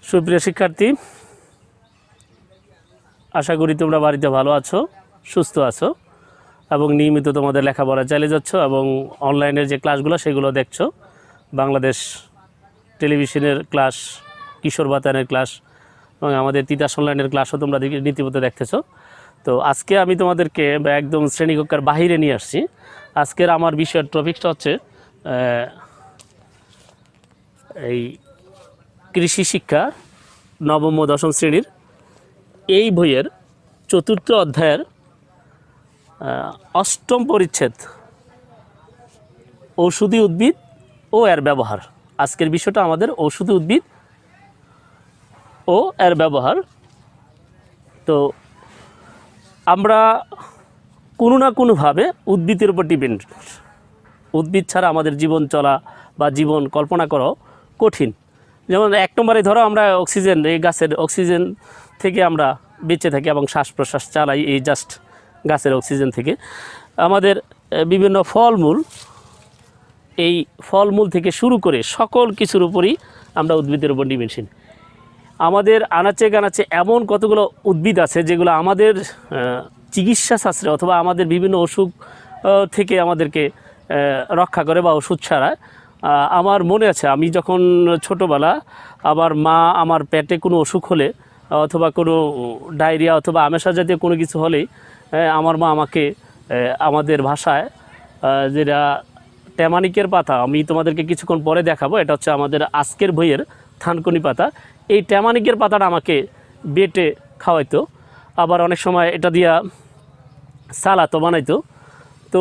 সুপ্রিয় শিক্ষার্থী, আশা করি তোমরা বাড়িতে ভালো আছো, সুস্থ আছো এবং নিয়মিত তোমাদের লেখাপড়া চালিয়ে যাচ্ছ এবং অনলাইনের যে ক্লাসগুলো সেগুলো দেখছো। বাংলাদেশ টেলিভিশনের ক্লাস, কিশোর বাতায়নের ক্লাস এবং আমাদের তিতাস অনলাইনের ক্লাসও তোমরা রীতিমত দেখতেছো। তো আজকে আমি তোমাদেরকে একদম শ্রেণীকক্ষার বাহিরে নিয়ে আসছি। আজকের আমার বিষয়ের টপিকটা হচ্ছে এই কৃষি শিক্ষা নবম ও দশম শ্রেণীর এই বইয়ের চতুর্থ অধ্যায়ের অষ্টম পরিচ্ছেদ ঔষধি উদ্ভিদ ও এর ব্যবহার। আজকের বিষয়টা আমাদের ঔষধি উদ্ভিদ ও এর ব্যবহার। তো আমরা কোনো না কোনোভাবে উদ্ভিদের উপর ডিপেন্ড। উদ্ভিদ ছাড়া আমাদের জীবন চলা বা জীবন কল্পনা করাও কঠিন। যেমন এক নম্বরে ধরো আমরা অক্সিজেন, এই গাছের অক্সিজেন থেকে আমরা বেঁচে থাকি এবং শ্বাস প্রশ্বাস চালাই এই জাস্ট গাছের অক্সিজেন থেকে। আমাদের বিভিন্ন ফলমূল, এই ফলমূল থেকে শুরু করে সকল কিছুর উপরই আমরা উদ্ভিদের উপর ডিপেন্ডশীল। আমাদের আনাচে কানাচে এমন কতগুলো উদ্ভিদ আছে যেগুলো আমাদের চিকিৎসা শাস্ত্রে অথবা আমাদের বিভিন্ন অসুখ থেকে আমাদেরকে রক্ষা করে বা ওষুধ ছাড়া। আমার মনে আছে আমি যখন ছোটোবেলা আমার মা আমার পেটে কোনো অসুখ হলে অথবা কোনো ডায়রিয়া অথবা আমেশা জাতীয় কোনো কিছু হলেই আমার মা আমাকে আমাদের ভাষায় যেটা ট্যামানিকের পাতা, আমি তোমাদেরকে কিছুক্ষণ পরে দেখাবো, এটা হচ্ছে আমাদের আজকের বইয়ের থানকুনি পাতা। এই ট্যামানিকের পাতাটা আমাকে বেটে খাওয়াইতো, আবার অনেক সময় এটা দিয়া সালাদও বানাইতো। তো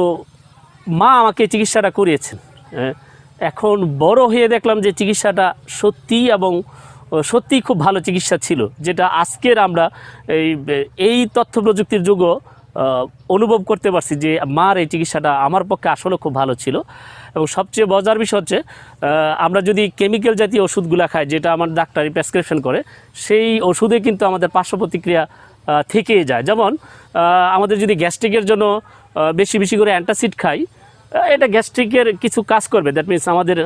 মা আমাকে চিকিৎসাটা করিয়েছেন। এখন বড় হয়ে দেখলাম যে চিকিৎসাটা সত্যিই খুব ভালো চিকিৎসা ছিল, যেটা আজকের আমরা এই তথ্য প্রযুক্তির যুগও অনুভব করতে পারছি যে মার এই চিকিৎসাটা আমার পক্ষে আসলে খুব ভালো ছিল। এবং সবচেয়ে মজার বিষয় হচ্ছে আমরা যদি কেমিক্যাল জাতীয় ওষুধগুলো খাই, যেটা আমার ডাক্তারি প্রেসক্রিপশন করে, সেই ওষুধে কিন্তু আমাদের পার্শ্ব প্রতিক্রিয়া থেকেই যায়। যেমন আমাদের যদি গ্যাস্ট্রিকের জন্য বেশি বেশি করে অ্যান্টাসিড খাই, এটা গ্যাস্ট্রিকের কিছু কাজ করবে, দ্যাট মিনস আমাদের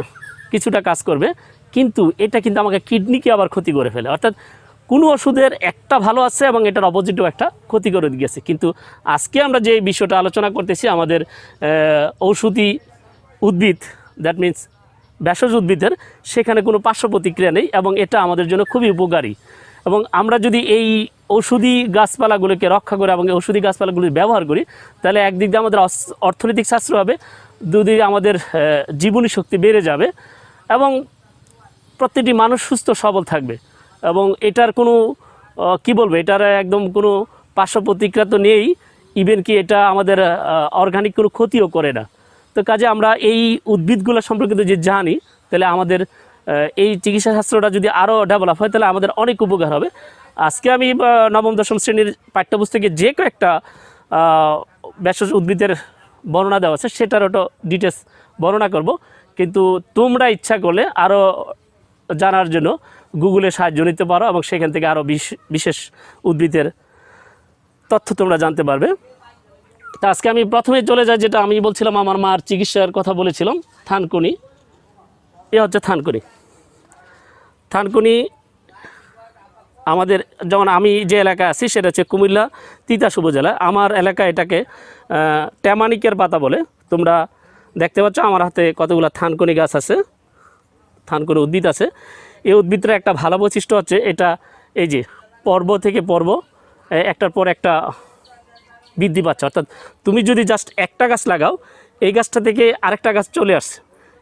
কিছুটা কাজ করবে, কিন্তু এটা কিন্তু আমাকে কিডনিকে আবার ক্ষতি করে ফেলে। অর্থাৎ কোনো ওষুধের একটা ভালো আছে এবং এটার অপোজিটও একটা ক্ষতি করে গেছে। কিন্তু আজকে আমরা যে বিষয়টা আলোচনা করতেছি আমাদের ঔষধি উদ্ভিদ, দ্যাট মিনস ভেষজ উদ্ভিদের, সেখানে কোনো পার্শ্ব প্রতিক্রিয়া নেই এবং এটা আমাদের জন্য খুবই উপকারী। এবং আমরা যদি এই ঔষধি গাছপালাগুলোকে রক্ষা করে এবং ঔষধি গাছপালাগুলি ব্যবহার করি, তাহলে একদিক দিয়ে আমাদের অর্থনৈতিক শাস্ত্র হবে, দুদিকে আমাদের জীবনী শক্তি বেড়ে যাবে এবং প্রত্যেকটি মানুষ সুস্থ সবল থাকবে। এবং এটার কোনো কি বলবো, এটার একদম কোনো পার্শ্ব প্রতিক্রিয়া তো নেই, ইভেন কি এটা আমাদের অর্গানিক কোনো ক্ষতিও করে না। তো কাজে আমরা এই উদ্ভিদগুলো সম্পর্কিত যে জানি, তাহলে আমাদের এই চিকিৎসা শাস্ত্রটা যদি আরও ডেভেলপ হয় তাহলে আমাদের অনেক উপকার হবে। আজকে আমি নবম দশম শ্রেণীর পাঠ্যপুস্তকে যে কয়েকটা ভেষজ উদ্ভিদের বর্ণনা দেওয়া আছে সেটার ওটা ডিটেলস বর্ণনা করব, কিন্তু তোমরা ইচ্ছা করলে আরও জানার জন্য গুগলের সাহায্য নিতে পারো এবং সেখান থেকে আরও বিশেষ উদ্ভিদের তথ্য তোমরা জানতে পারবে। তা আজকে আমি প্রথমে চলে যাই, যেটা আমি বলছিলাম আমার মার চিকিৎসার কথা বলেছিলাম, থানকুনি। এ হচ্ছে থানকুনি। থানকুনি আমাদের, যেমন আমি যে এলাকায় আছি সেটা হচ্ছে কুমিল্লা তিতাস উপজেলা। আমার এলাকায় এটাকে ট্যামানিকের পাতা বলে। তোমরা দেখতে পাচ্ছ আমার হাতে কতগুলো থানকুনি গাছ আছে, থানকুনি উদ্ভিদ আছে। এই উদ্ভিদটার একটা ভালো বৈশিষ্ট্য হচ্ছে এটা এই যে পর্ব থেকে পর্ব একটার পর একটা বৃদ্ধি পাচ্ছে। অর্থাৎ তুমি যদি জাস্ট একটা গাছ লাগাও, এই গাছটা থেকে আরেকটা গাছ চলে আসছে,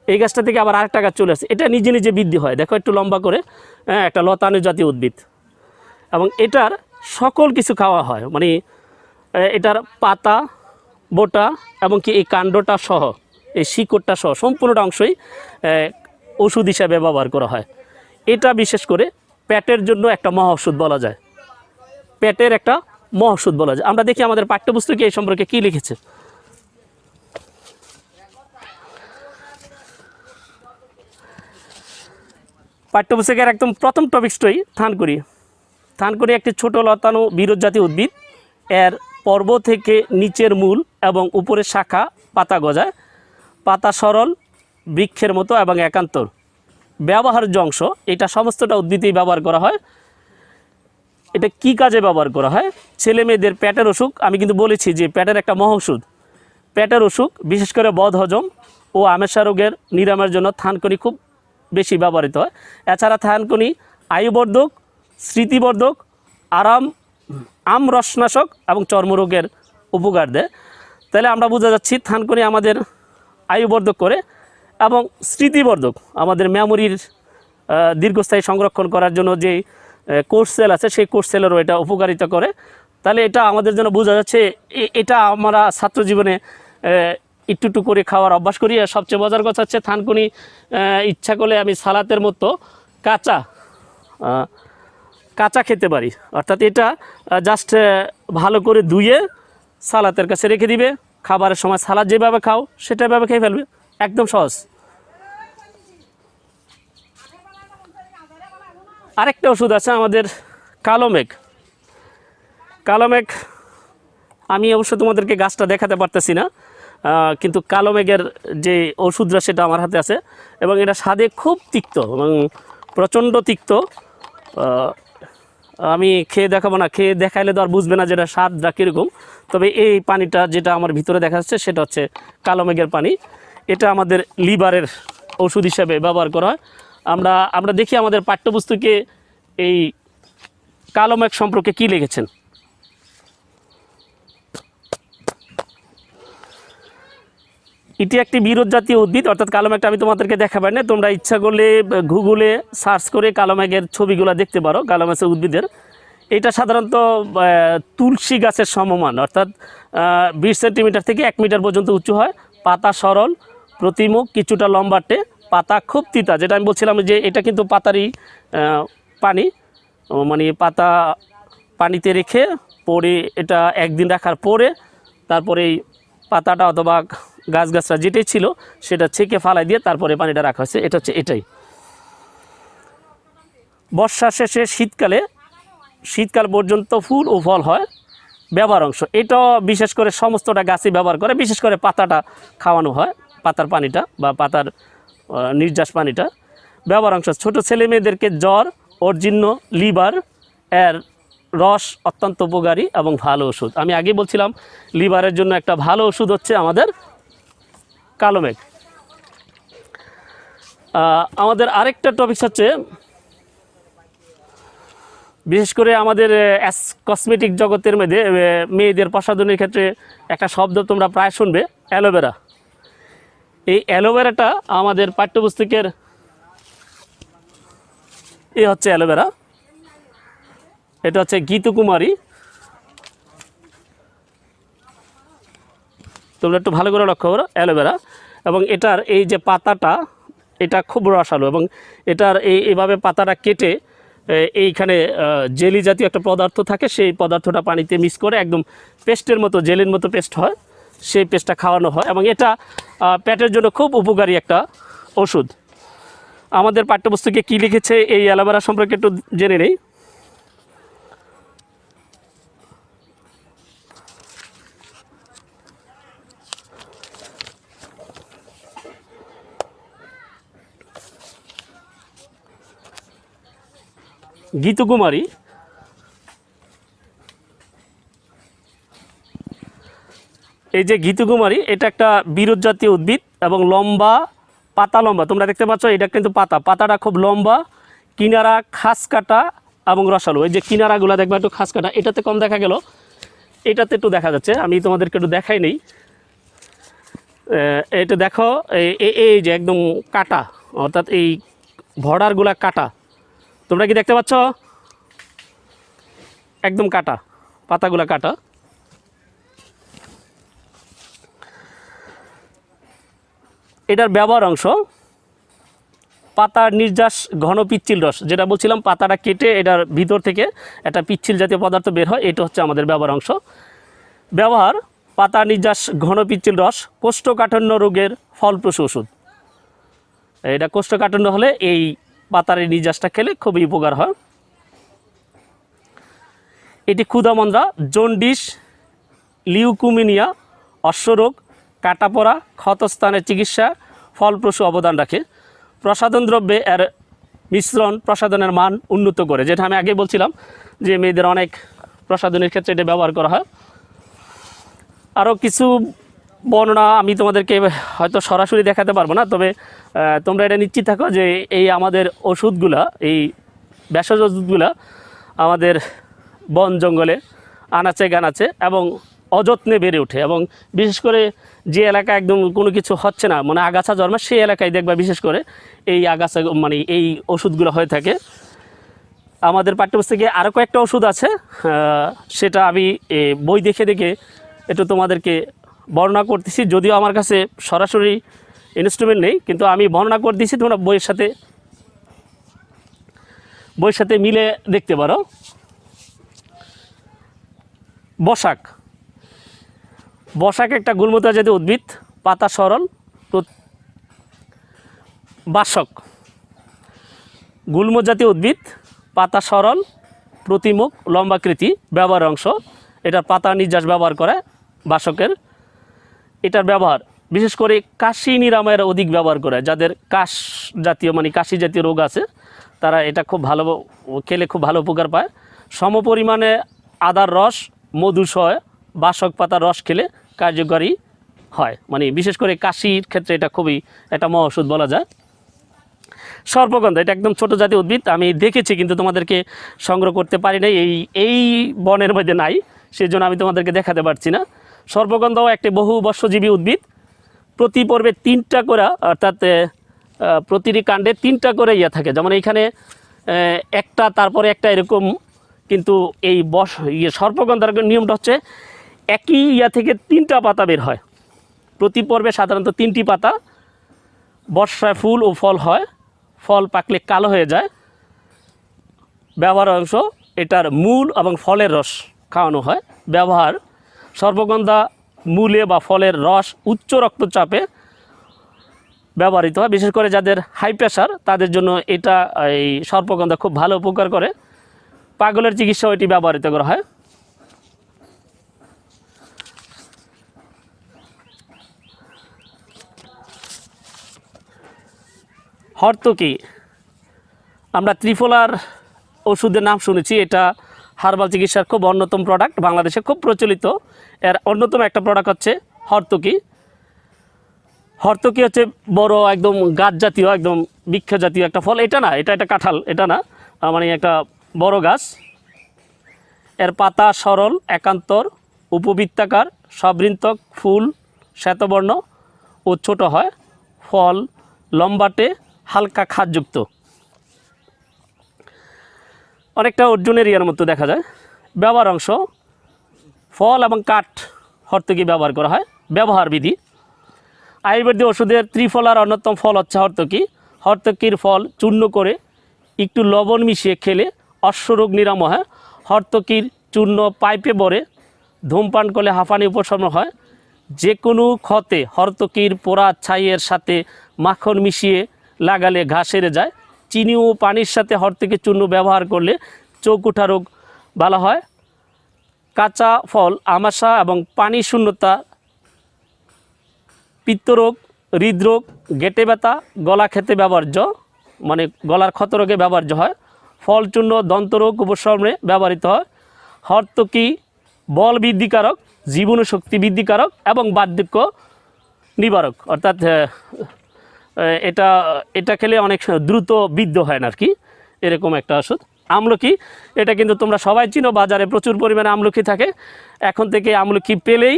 এই গাছটা থেকে আবার আরেকটা গাছ চলে আসছে, এটা নিজে নিজে বৃদ্ধি হয়। দেখো একটু লম্বা করে, একটা লতানো জাতীয় উদ্ভিদ এবং এটার সকল কিছু খাওয়া হয়, মানে এটার পাতা, বোটা এবং কি এই কাণ্ডটা সহ, এই শিকড়টা সহ সম্পূর্ণটা অংশই ওষুধ হিসাবে ব্যবহার করা হয়। এটা বিশেষ করে পেটের জন্য একটা মহৌষধ বলা যায়, পেটের একটা মহৌষধ বলা যায়। আমরা দেখি আমাদের পাঠ্যপুস্তকে এই সম্পর্কে কী লিখেছে। পাঠ্যপুস্তকের একদম প্রথম টপিকসটাই থানকুনি। থানকুনি একটি ছোট লতানো বিরোধ জাতীয় উদ্ভিদ। এর পর্ব থেকে নিচের মূল এবং উপরের শাখা পাতা গজায়। পাতা সরল, বৃক্ষের মতো এবং একান্তর। ব্যবহার্য অংশ, এটা সমস্তটা উদ্ভিদেই ব্যবহার করা হয়। এটা কি কাজে ব্যবহার করা হয়? ছেলে মেয়েদের পেটের অসুখ, আমি কিন্তু বলেছি যে পেটের একটা মহৌষধ। পেটের অসুখ, বিশেষ করে বদহজম ও আমাশা রোগের নিরাময়ের জন্য থানকুনি খুব বেশি ব্যবহৃত হয়। এছাড়া থানকুনি আয়ুবর্ধক, স্মৃতিবর্ধক, আমরসনাশক এবং চর্মরোগের উপকার দেয়। তাহলে আমরা বোঝা যাচ্ছি থানকুনি আমাদের আয়ুবর্ধক করে এবং স্মৃতিবর্ধক, আমাদের মেমোরির দীর্ঘস্থায়ী সংরক্ষণ করার জন্য যে কোষ সেল আছে সেই কোষ সেলেরও এটা উপকারিতা করে। তাহলে এটা আমাদের জন্য বোঝা যাচ্ছে এটা আমরা ছাত্র জীবনে একটু একটু করে খাওয়ার অভ্যাস করি। আর সবচেয়ে মজার কথা হচ্ছে থানকুনি ইচ্ছা করলে আমি সালাতের মতো কাঁচা খেতে পারি। অর্থাৎ এটা জাস্ট ভালো করে ধুয়ে সালাতের কাছে রেখে দিবে, খাবারের সময় সালাদ যেভাবে খাও সেটাভাবে খেয়ে ফেলবে, একদম সহজ। আরেকটা ওষুধ আছে আমাদের কালো মেঘ। কালো মেঘ আমি অবশ্য তোমাদেরকে গাছটা দেখাতে পারতেছি না, কিন্তু কালো মেঘের যে ওষুধটা সেটা আমার হাতে আছে এবং এটা স্বাদে খুব তিক্ত এবং প্রচণ্ড তিক্ত। আমি খেয়ে দেখাবো না, খেয়ে দেখাইলে তো আর বুঝবে না যেটা স্বাদটা কীরকম। তবে এই পানিটা যেটা আমার ভিতরে দেখা যাচ্ছে সেটা হচ্ছে কালো মেঘের পানি। এটা আমাদের লিভারের ওষুধ হিসাবে ব্যবহার করা হয়। আমরা দেখি আমাদের পাঠ্যপুস্তকে এই কালো মেঘ সম্পর্কে কী লিখেছেন। এটি একটি বিরোধ জাতীয় উদ্ভিদ, অর্থাৎ কালো মেঘটা আমি তোমাদেরকে দেখাবার না, তোমরা ইচ্ছা করলে গুগলে সার্চ করে কালো মেঘের ছবিগুলো দেখতে পারো। কালো মেঘের উদ্ভিদের এটা সাধারণত তুলসী গাছের সমমান, অর্থাৎ 20 সেন্টিমিটার থেকে 1 মিটার পর্যন্ত উঁচু হয়। পাতা সরল, প্রতিমুখ কিছুটা লম্বাটে, পাতা খুব তিতা। যেটা আমি বলছিলাম যে এটা কিন্তু পাতারই পানি, মানে পাতা পানিতে রেখে পরে এটা একদিন রাখার পরে তারপরে এই পাতাটা অথবা গাছগাছরা যেটাই ছিল সেটা ছেঁকে ফালাই দিয়ে তারপরে পানিটা রাখা হয়েছে। এটা হচ্ছে এটাই। বর্ষা শেষে শীতকাল পর্যন্ত ফুল ও ফল হয়। ব্যবহার অংশ, এটা বিশেষ করে সমস্তটা গাছই ব্যবহার করে, বিশেষ করে পাতাটা খাওয়ানো হয়, পাতার পানিটা বা পাতার নির্যাস পানিটা। ব্যবহার অংশ, ছোটো ছেলে মেয়েদেরকে জ্বর, অর্জিন্য, লিভার এর রস অত্যন্ত উপকারী এবং ভালো ওষুধ। আমি আগে বলছিলাম লিভারের জন্য একটা ভালো ওষুধ হচ্ছে আমাদের কালো মেঘ। আমাদের আরেকটা টপিক হচ্ছে বিশেষ করে আমাদের কসমেটিক জগতের মধ্যে মেয়েদের প্রসাধনের ক্ষেত্রে একটা শব্দ তোমরা প্রায় শুনবে, অ্যালোভেরা। এই অ্যালোভেরাটা আমাদের পাঠ্যপুস্তকের এই হচ্ছে অ্যালোভেরা, এটা হচ্ছে গীতকুমারী। তোমরা একটু ভালো করে লক্ষ্য করো, অ্যালোভেরা। এবং এটার এই যে পাতাটা এটা খুব রসালো এবং এটার এইভাবে পাতাটা কেটে এইখানে জেলি জাতীয় একটা পদার্থ থাকে, সেই পদার্থটা পানিতে মিক্স করে একদম পেস্টের মতো, জেলির মতো পেস্ট হয়, সেই পেস্টটা খাওয়ানো হয় এবং এটা পেটের জন্য খুব উপকারী একটা ওষুধ। আমাদের পাঠ্যপুস্তকে কী লিখেছে এই অ্যালোভেরা সম্পর্কে একটু জেনে নেই। গীতকুমারী এই যে গীতকুমারী এটা একটা বিরোধ জাতীয় উদ্ভিদ এবং লম্বা, পাতা লম্বা, তোমরা দেখতে পাচ্ছ এটা কিন্তু পাতাটা খুব লম্বা, কিনারা খাস কাটা এবং রসালো। এই যে কিনারাগুলো দেখবা একটু খাস কাটা, এটাতে কম দেখা গেল, এটাতে একটু দেখা যাচ্ছে। আমি তোমাদেরকে একটু দেখাই নেই, এটা দেখো এই যে একদম কাটা, অর্থাৎ এই ভর্ডারগুলা কাটা, তোমরা কি দেখতে পাচ্ছ? একদম কাটা, পাতাগুলা কাটা। এটার ব্যবহার অংশ, পাতার নির্যাস ঘন পিচ্ছিল রস, যেটা বলছিলাম পাতাটা কেটে এটার ভিতর থেকে একটা পিচ্ছিল জাতীয় পদার্থ বের হয়, এটা হচ্ছে আমাদের ব্যবহার অংশ। ব্যবহার, পাতার নির্যাস ঘন পিচ্ছিল রস কোষ্ঠকাঠিন্য রোগের ফলপ্রসূ ওষুধ। এটা কোষ্ঠকাঠিন্য হলে এই পাতার নির্যাসটা খেলে খুবই উপকার হয়। এটি ক্ষুধামন্দা, জন্ডিস, লিউকুমিনিয়া, অশ্বরোগ, কাটাপড়া, ক্ষতস্থানের চিকিৎসা ফলপ্রসূ অবদান রাখে। প্রসাধন দ্রব্যে এর মিশ্রণ প্রসাধনের মান উন্নত করে, যেটা আমি আগে বলছিলাম যে মেয়েদের অনেক প্রসাধনের ক্ষেত্রে এটা ব্যবহার করা হয়। আরও কিছু বর্ণনা আমি তোমাদেরকে হয়তো সরাসরি দেখাতে পারবো না, তবে তোমরা এটা নিশ্চিত থাকো যে এই আমাদের ওষুধগুলা, এই ভেষজ ওষুধগুলা আমাদের বন জঙ্গলে আনাচে গানাচে এবং অযত্নে বেড়ে ওঠে, এবং বিশেষ করে যে এলাকা একদম কোনো কিছু হচ্ছে না, মানে আগাছা জন্মা, সেই এলাকায় দেখবা বিশেষ করে এই আগাছা মানে এই ওষুধগুলো হয়ে থাকে। আমাদের পাঠ্যপুস্তকে আরও কয়েকটা ওষুধ আছে, সেটা আমি বই দেখে দেখে একটু তোমাদেরকে বর্ণনা করতেছি, যদিও আমার কাছে সরাসরি ইনস্ট্রুমেন্ট নেই, কিন্তু আমি বর্ণনা করে দিচ্ছি, তোমরা বইয়ের সাথে মিলে দেখতে পারো। বসাক একটা গুল্মতা জাতীয় উদ্ভিদ, পাতা সরল। বাসক গুল্ম জাতীয় উদ্ভিদ, পাতা সরল, প্রতিমুখ, লম্বাকৃতি, ব্যবহার অংশ। এটার পাতা নির্যাস ব্যবহার করে বাসকের। এটার ব্যবহার বিশেষ করে কাশি নিরাময়ের অধিক ব্যবহার করে, যাদের কাশ জাতীয় মানে কাশি জাতীয় রোগ আছে তারা এটা খুব ভালো খেলে খুব ভালো উপকার পায়। সম পরিমাণে আদার রস, মধু সহ বাসক পাতার রস খেলে কার্যকরী হয়, মানে বিশেষ করে কাশির ক্ষেত্রে এটা খুবই একটা মহৌষধ বলা যায়। সর্পগন্ধা, এটা একদম ছোট জাতীয় উদ্ভিদ, আমি দেখেছি কিন্তু তোমাদেরকে সংগ্রহ করতে পারি নাই, এই বনের মধ্যে নাই, সেজন্য আমি তোমাদেরকে দেখাতে পারছি না। সর্পগন্ধাও একটি বহু বর্ষজীবী উদ্ভিদ, প্রতি পর্বে 3টা করে, অর্থাৎ প্রতিটি কাণ্ডে 3টা করে থাকে, যেমন এইখানে একটা তারপরে একটা এরকম, কিন্তু এই সর্পগন্ধার নিয়মটা হচ্ছে একই থেকে 3টা পাতা বের হয়। প্রতি পর্বে সাধারণত 3টি পাতা, বর্ষায় ফুল ও ফল হয়, ফল পাকলে কালো হয়ে যায়। ব্যবহার অংশ, এটার মূল এবং ফলের রস খাওয়ানো হয়। ব্যবহার, সর্পগন্ধা মূলে বা ফলের রস উচ্চ রক্তচাপে ব্যবহৃত হয়, বিশেষ করে যাদের হাই প্রেশার তাদের জন্য এটা এই সর্পগন্ধা খুব ভালো উপকার করে। পাগলের চিকিৎসাও এটি ব্যবহৃত করা হয়। হর্তকি, আমরা ত্রিফলার ওষুধের নাম শুনেছি, এটা হার্বাল চিকিৎসার খুব অন্যতম প্রোডাক্ট, বাংলাদেশে খুব প্রচলিত। এর অন্যতম একটা প্রোডাক্ট হচ্ছে হর্তকি। হর্তকি হচ্ছে বড় একদম গাছ জাতীয়, একদম বৃক্ষ জাতীয় একটা ফল। এটা না, এটা কাঁঠাল, এটা না, মানে একটা বড় গাছ। এর পাতা সরল, একান্তর, উপবৃত্তাকার, সবৃন্তক, ফুল শ্বেতবর্ণ ও ছোট হয়, ফল লম্বাটে, হালকা খাদযুক্ত, অনেকটা অর্জুনের ইয়ার মতো দেখা যায়। ব্যবহার অংশ, ফল এবং কাঠ হর্তকি ব্যবহার করা হয়। ব্যবহার বিধি, আয়ুর্বেদিক ওষুধের ত্রিফলার অন্যতম ফল হচ্ছে হর্তকি। হর্তকির ফল চূর্ণ করে একটু লবণ মিশিয়ে খেলে অশ্বরোগ নিরাময় হয়। হর্তকির চূর্ণ পাইপে ভরে ধূমপান করলে হাঁফানি উপশম হয়। যে কোনো ক্ষতে হর্তকির পোড়া ছাইয়ের সাথে মাখন মিশিয়ে লাগালে ঘা সেরে যায়। চিনি ও পানির সাথে হর্তকি চূর্ণ ব্যবহার করলে চোখ ওঠা রোগ ভালো হয়। কাঁচা ফল আমাশা এবং পানি শূন্যতা, পিত্তরোগ, হৃদরোগ, গেটে ব্যথা, গলা খেতে ব্যবহার্য, মানে গলার ক্ষত রোগে ব্যবহার্য হয়। ফল চূর্ণ দন্তরোগ উপশমনে ব্যবহৃত হয়। হর্তকি বল বৃদ্ধিকারক, জীবন শক্তি বৃদ্ধিকারক এবং বার্ধক্য নিবারক, অর্থাৎ এটা খেলে অনেক দ্রুত বৃদ্ধ হয় না আর কি, এরকম একটা ওষুধ। আমলকি, এটা কিন্তু তোমরা সবাই চিনো, বাজারে প্রচুর পরিমাণে আমলকি থাকে, এখন থেকে আমলকি পেলেই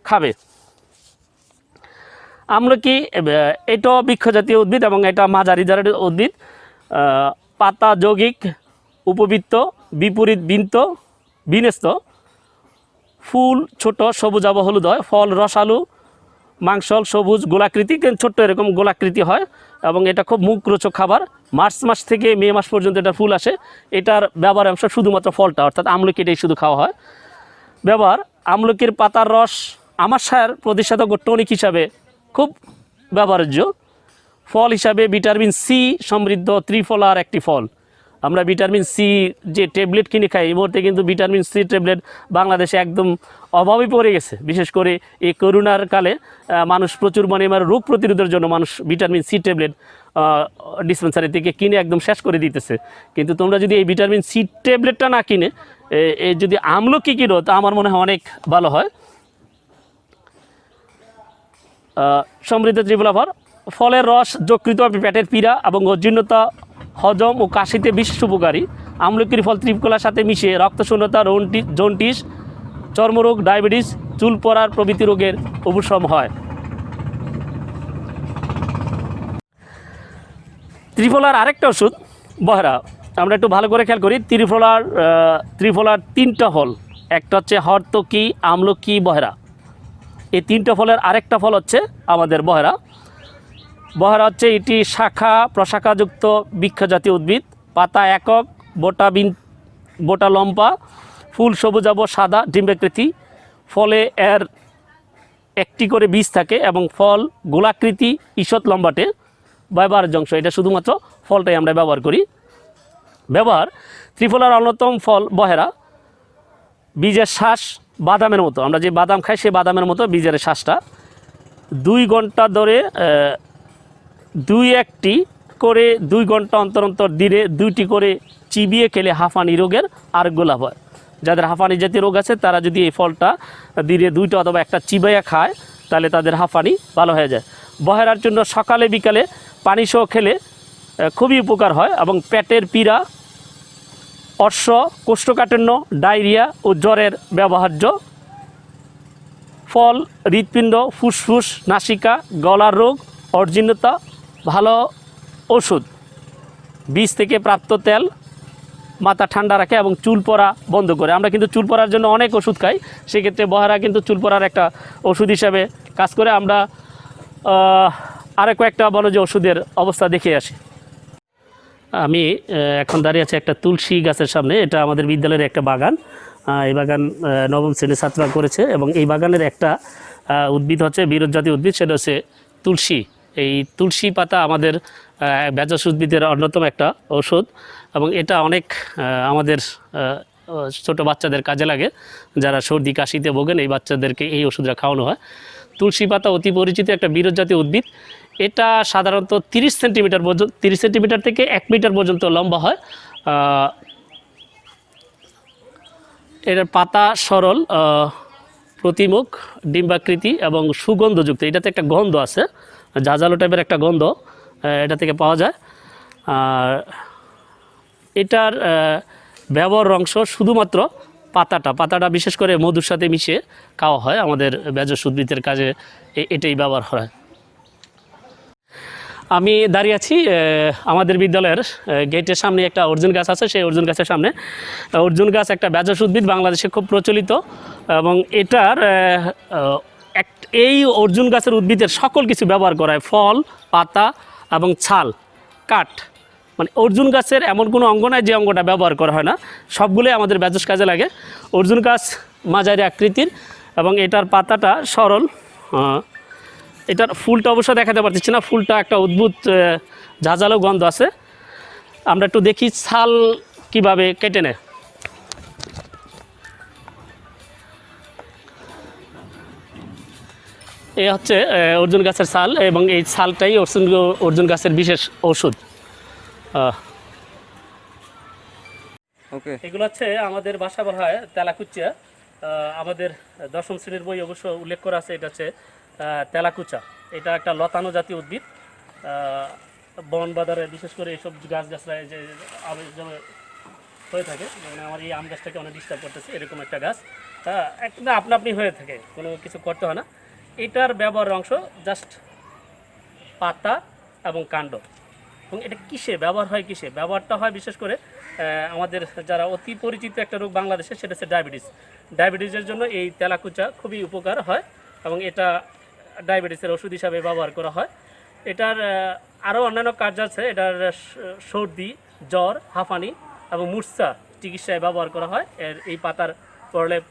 খাবে। আমলকি এটাও বৃক্ষ জাতীয় উদ্ভিদ এবং এটা মাঝারি ধরনের উদ্ভিদ। পাতা যৌগিক, উপবৃত্ত, বিপরীত বিন্যস্ত, ফুল ছোট সবুজাভ হলুদ হয়, ফল রসালু, মাংসল, সবুজ, গোলাকৃতি, ছোট্ট এরকম গোলাকৃতি হয় এবং এটা খুব মুখরোচক খাবার। মার্চ মাস থেকে মে মাস পর্যন্ত এটা ফুল আসে। এটার ব্যবহার অংশ শুধুমাত্র ফলটা, অর্থাৎ আমলকি এটাই শুধু খাওয়া হয়। ব্যবহার, আমলকির পাতার রস আমাশয়ের প্রতিষেধক টনিক হিসাবে খুব ব্যবহার্য। ফল হিসাবে ভিটামিন সি সমৃদ্ধ ত্রিফলার একটি ফল। আমরা ভিটামিন সি যে ট্যাবলেট কিনে খাই, এই মুহূর্তে কিন্তু ভিটামিন সি ট্যাবলেট বাংলাদেশে একদম অভাবে পড়ে গেছে। বিশেষ করে এই করোনার কালে মানুষ প্রচুর পরিমাণে রোগ প্রতিরোধের জন্য মানুষ ভিটামিন সি ট্যাবলেট ডিসপেন্সারি থেকে কিনে একদম শেষ করে দিতেছে। কিন্তু তোমরা যদি এই ভিটামিন সি ট্যাবলেটটা না কিনে এই যদি আমলকি কিনো, তা আমার মনে হয় অনেক ভালো হয়। সমৃদ্ধ ত্রিফলা ফলের রস যকৃত, পেটের পীড়া এবং অজীর্ণতা, হজম ও কাশিতে বিশেষ উপকারী। আমলকির ফল ত্রিফলার সাথে মিশিয়ে রক্তশূন্যতা, জন্ডিস, চর্মরোগ, ডায়াবেটিস, চুল পড়ার প্রভৃতি রোগের উপশম হয়। ত্রিফলার আরেকটা ওষুধ বহেরা, আমরা একটু ভালো করে খেয়াল করি। ত্রিফলার 3টা ফল, একটা হচ্ছে হর্তকি, আমলকি, বহেরা। এই 3টা ফলের আরেকটা ফল হচ্ছে আমাদের বহেরা। বহেরা হচ্ছে এটি শাখা প্রশাখাযুক্ত বৃক্ষজাতীয় উদ্ভিদ। পাতা একক, বোটা লম্বা, ফুল সবুজাভ সাদা ডিম্বাকৃতি। ফলে এর একটি করে বীজ থাকে এবং ফল গোলাকৃতি, ঈষৎ লম্বাটে। ব্যবহারের অংশ, এটা শুধুমাত্র ফলটাই আমরা ব্যবহার করি। ব্যবহার, ত্রিফলার অন্যতম ফল বহেরা। বীজের শ্বাস বাদামের মতো, আমরা যে বাদাম খাই সেই বাদামের মতো বীজের শ্বাসটা। 2 ঘন্টা ধরে 2-1টি করে 2 ঘন্টা অন্তর অন্তর দিনে 2টি করে চিবিয়ে খেলে হাঁফানি রোগের আরোগ্য লাভ হয়। যাদের হাঁফানি জাতীয় রোগ আছে তারা যদি এই ফলটা দিনে 2টা অথবা একটা চিবাইয়া খায়, তাহলে তাদের হাঁফানি ভালো হয়ে যায়। বহেরার জন্য সকালে বিকালে পানি সহ খেলে খুবই উপকার হয় এবং পেটের পীড়া, অর্শ, কোষ্ঠকাঠিন্য, ডায়রিয়া ও জ্বরের ব্যবহার্য। ফল হৃৎপিণ্ড, ফুসফুস, নাসিকা, গলার রোগ, অজীর্ণতা ভালো ওষুধ। বীজ থেকে প্রাপ্ত তেল মাথা ঠান্ডা রাখে এবং চুল পড়া বন্ধ করে। আমরা কিন্তু চুল পড়ার জন্য অনেক ওষুধ খাই, সেক্ষেত্রে বহেরা কিন্তু চুল পড়ার একটা ওষুধ হিসাবে কাজ করে। আমরা আরও কয়েকটা বলো যে ওষুধের অবস্থা দেখে আসি। আমি এখন দাঁড়িয়ে আছি একটা তুলসী গাছের সামনে। এটা আমাদের বিদ্যালয়ের একটা বাগান। এই বাগান 9ম শ্রেণীর ছাত্ররা করেছে এবং এই বাগানের একটা উদ্ভিদ হচ্ছে বিরোধ জাতীয় উদ্ভিদ, সেটা হচ্ছে তুলসী। এই তুলসী পাতা আমাদের ভেষজ উদ্ভিদের অন্যতম একটা ঔষধ এবং এটা অনেক আমাদের ছোট বাচ্চাদের কাজে লাগে। যারা সর্দি কাশিতে ভোগেন, এই বাচ্চাদেরকে এই ওষুধটা খাওয়ানো হয়। তুলসী পাতা অতি পরিচিত একটা বিরোধ জাতীয় উদ্ভিদ। এটা সাধারণত 30 সেন্টিমিটার পর্যন্ত, 30 সেন্টিমিটার থেকে 1 মিটার পর্যন্ত লম্বা হয়। এটার পাতা সরল, প্রতিমুখ, ডিম্বাকৃতি এবং সুগন্ধযুক্ত। এটাতে একটা গন্ধ আছে, ঝাঁঝালো টাইপের একটা গন্ধ এটা থেকে পাওয়া যায়। আর এটার ব্যবহার অংশ শুধুমাত্র পাতাটা বিশেষ করে মধুর সাথে মিশিয়ে খাওয়া হয়। আমাদের ভেষজ উদ্ভিদের কাজে এটাই ব্যবহার হয়। আমি দাঁড়িয়ে আছি আমাদের বিদ্যালয়ের গেটের সামনে একটা অর্জুন গাছ আছে। সেই অর্জুন গাছের সামনে, অর্জুন গাছ একটা ভেষজ উদ্ভিদ, বাংলাদেশে খুব প্রচলিত এবং এটার এই অর্জুন গাছের উদ্ভিদের সকল কিছু ব্যবহার করা হয়। ফল, পাতা এবং ছাল, কাঠ, মানে অর্জুন গাছের এমন কোনো অঙ্গ নাই যে অঙ্গটা ব্যবহার করা হয় না, সবগুলোই আমাদের ভেষজ কাজে লাগে। অর্জুন গাছ মাঝারি আকৃতির এবং এটার পাতাটা সরল। এটার ফুলটা অবশ্য দেখাতে পারতেছি না, ফুলটা একটা অদ্ভুত ঝাঁঝালো গন্ধ আছে। আমরা একটু দেখি ছাল কিভাবে কেটে নেয়। এ হচ্ছে অর্জুন গাছের ছাল এবং এই ছালটাই অর্জুন গাছের বিশেষ ঔষধ। এগুলো হচ্ছে আমাদের ভাষা বলা হয় তেলাকুচা। আমাদের 10ম শ্রেণীর বই অবশ্য উল্লেখ করা আছে, এটা হচ্ছে তেলাকুচা। এটা একটা লতানো জাতীয় উদ্ভিদ। বন বাজারে বিশেষ করে এইসব গাছরা যে হয়ে থাকে, মানে আমার এই আম গাছটাকে অনেক ডিস্টার্ব করতেছে, এরকম একটা গাছ একটা আপনা আপনি হয়ে থাকে, কোনো কিছু করতে হয় না। এটার ব্যবহারের অংশ জাস্ট পাতা এবং কাণ্ড। এবং এটা কিসে ব্যবহার হয়, ব্যবহারটা হয় বিশেষ করে আমাদের যারা অতি পরিচিত একটা রোগ বাংলাদেশে, সেটা হচ্ছে ডায়াবেটিসের জন্য এই তেলাকুচা খুবই উপকার হয় এবং এটা ডায়াবেটিসের ওষুধ হিসাবে ব্যবহার করা হয়। এটার আরও অন্যান্য কাজ আছে। এটার সর্দি, জ্বর, হাঁফানি এবং মূর্ছা চিকিৎসায় ব্যবহার করা হয়। এই পাতার প্রলেপ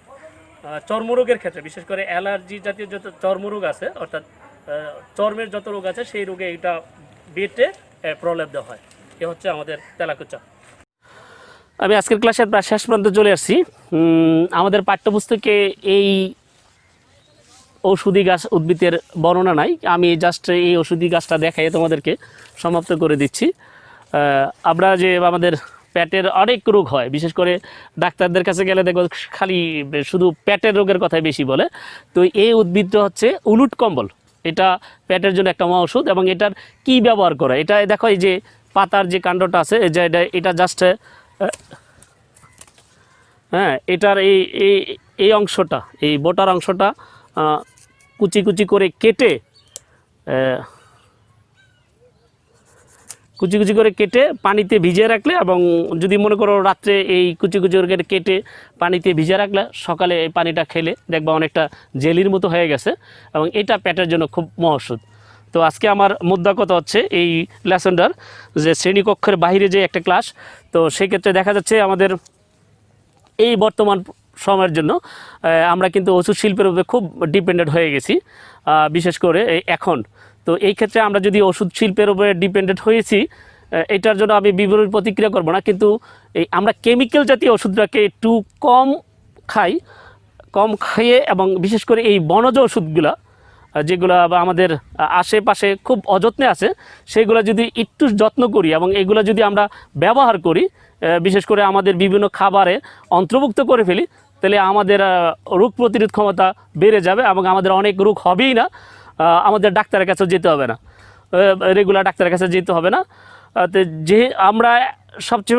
চর্মরোগের ক্ষেত্রে, বিশেষ করে অ্যালার্জি জাতীয় যত চর্মরোগ আছে, অর্থাৎ চর্মের যত রোগ আছে সেই রোগে এটা বেটে প্রলেপ দেওয়া হয়। এ হচ্ছে আমাদের তেলাকুচা। আমি আজকের ক্লাসের প্রায় শেষ প্রান্তে চলে আসছি। আমাদের পাঠ্যপুস্তকে এই ঔষধি গাছ উদ্ভিদের বর্ণনা নাই, আমি জাস্ট এই ঔষধি গাছটা দেখাই তোমাদেরকে সমাপ্ত করে দিচ্ছি। আমরা যে আমাদের পেটের অনেক রোগ হয়, বিশেষ করে ডাক্তারদের কাছে গেলে দেখো খালি শুধু পেটের রোগের কথাই বেশি বলে। তো এই উদ্ভিদটা হচ্ছে উলুট কম্বল, এটা পেটের জন্য একটা মহা ওষুধ। এবং এটার কি ব্যবহার করা, এটা দেখো এই যে পাতার যে কাণ্ডটা আছে, যে এটা জাস্ট হ্যাঁ, এটার এই এই এই অংশটা, এই বোটার অংশটা কুচি কুচি করে কেটে কুচি কুচি করে কেটে পানিতে ভিজিয়ে রাখলে, এবং যদি মনে করো রাত্রে এই কুচি কুচি করে কেটে পানিতে ভিজিয়ে রাখলে সকালে এই পানিটা খেলে দেখবা অনেকটা জেলির মতো হয়ে গেছে, এবং এটা পেটের জন্য খুব মহৌষধ। তো আজকে আমার মুদ্রা কথা হচ্ছে এই লেসনটার যে শ্রেণীকক্ষের বাইরে যে একটা ক্লাস, তো সেক্ষেত্রে দেখা যাচ্ছে আমাদের এই বর্তমান সময়ের জন্য আমরা কিন্তু ওষুধ শিল্পের উপরে খুব ডিপেন্ডেন্ট হয়ে গেছি, বিশেষ করে এখন। তো এই ক্ষেত্রে আমরা যদি ওষুধ শিল্পের উপরে ডিপেন্ডেন্ট হয়েছি, এটার জন্য আমি বিবরণ প্রতিক্রিয়া করব না, কিন্তু এই আমরা কেমিক্যাল জাতীয় ওষুধটাকে একটু কম খাইয়ে, এবং বিশেষ করে এই বনজ ওষুধগুলো যেগুলো আমাদের আশেপাশে খুব অযত্নে আছে, সেগুলো যদি একটু যত্ন করি এবং এগুলো যদি আমরা ব্যবহার করি, বিশেষ করে আমাদের বিভিন্ন খাবারে অন্তর্ভুক্ত করে ফেলি, তাহলে আমাদের রোগ প্রতিরোধ ক্ষমতা বেড়ে যাবে এবং আমাদের অনেক রোগ হবেই না। আমাদের ডাক্তারের কাছেও যেতে হবে না, রেগুলার ডাক্তারের কাছে যেতে হবে না। তো যে আমরা সবচেয়ে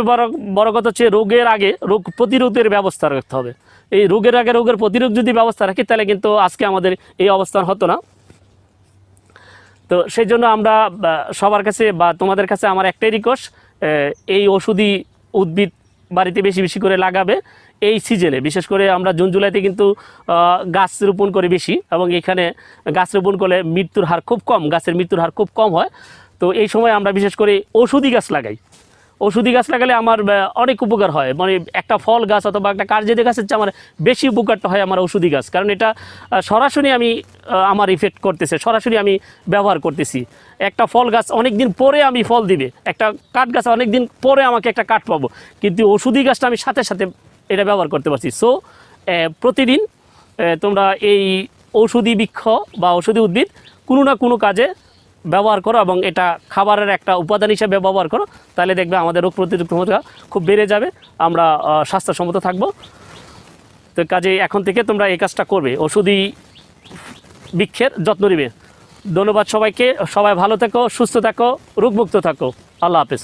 বড় কথা হচ্ছে রোগের আগে রোগ প্রতিরোধের ব্যবস্থা রাখতে হবে। এই রোগের আগে রোগের প্রতিরোধ যদি ব্যবস্থা রাখি, তাহলে কিন্তু আজকে আমাদের এই অবস্থান হতো না। তো সেই জন্য আমরা সবার কাছে বা তোমাদের কাছে আমার একটাই রিকোয়েস্ট, এই ওষুধি উদ্ভিদ বাড়িতে বেশি বেশি করে লাগাবে এই সিজনে। বিশেষ করে আমরা জুন জুলাইতে কিন্তু গাছ রোপণ করি বেশি, এবং এখানে গাছ রোপণ করলে মৃত্যুর হার খুব কম, গাছের মৃত্যুর হার খুব কম হয়। তো এই সময় আমরা বিশেষ করে ওষুধি গাছ লাগাই। ওষুধি গাছ লাগালে আমার অনেক উপকার হয়, মানে একটা ফল গাছ অথবা একটা কার্যের গাছের চেয়ে আমার বেশি উপকারটা হয় আমার ওষুধি গাছ, কারণ এটা সরাসরি আমি আমার ইফেক্ট করতেছে, সরাসরি আমি ব্যবহার করতেছি। একটা ফল গাছ অনেক দিন পরে আমি ফল দিবে, একটা কাঠ গাছ অনেক দিন পরে আমাকে একটা কাঠ পাবো, কিন্তু ওষুধি গাছটা আমি সাথে সাথে এটা ব্যবহার করতে পারছি। সো প্রতিদিন তোমরা এই ঔষধি বৃক্ষ বা ঔষধি উদ্ভিদ কোনো না কোনো কাজে ব্যবহার করো, এবং এটা খাবারের একটা উপাদান হিসেবে ব্যবহার করো, তাহলে দেখবে আমাদের রোগ প্রতিরোধ ক্ষমতা খুব বেড়ে যাবে, আমরা স্বাস্থ্যসম্মত থাকবো। তো কাজে এখন থেকে তোমরা এই কাজটা করবে, ঔষধি বৃক্ষের যত্ন নেবে। ধন্যবাদ সবাইকে, সবাই ভালো থাকো, সুস্থ থাকো, রোগমুক্ত থাকো। আল্লাহ হাফেজ।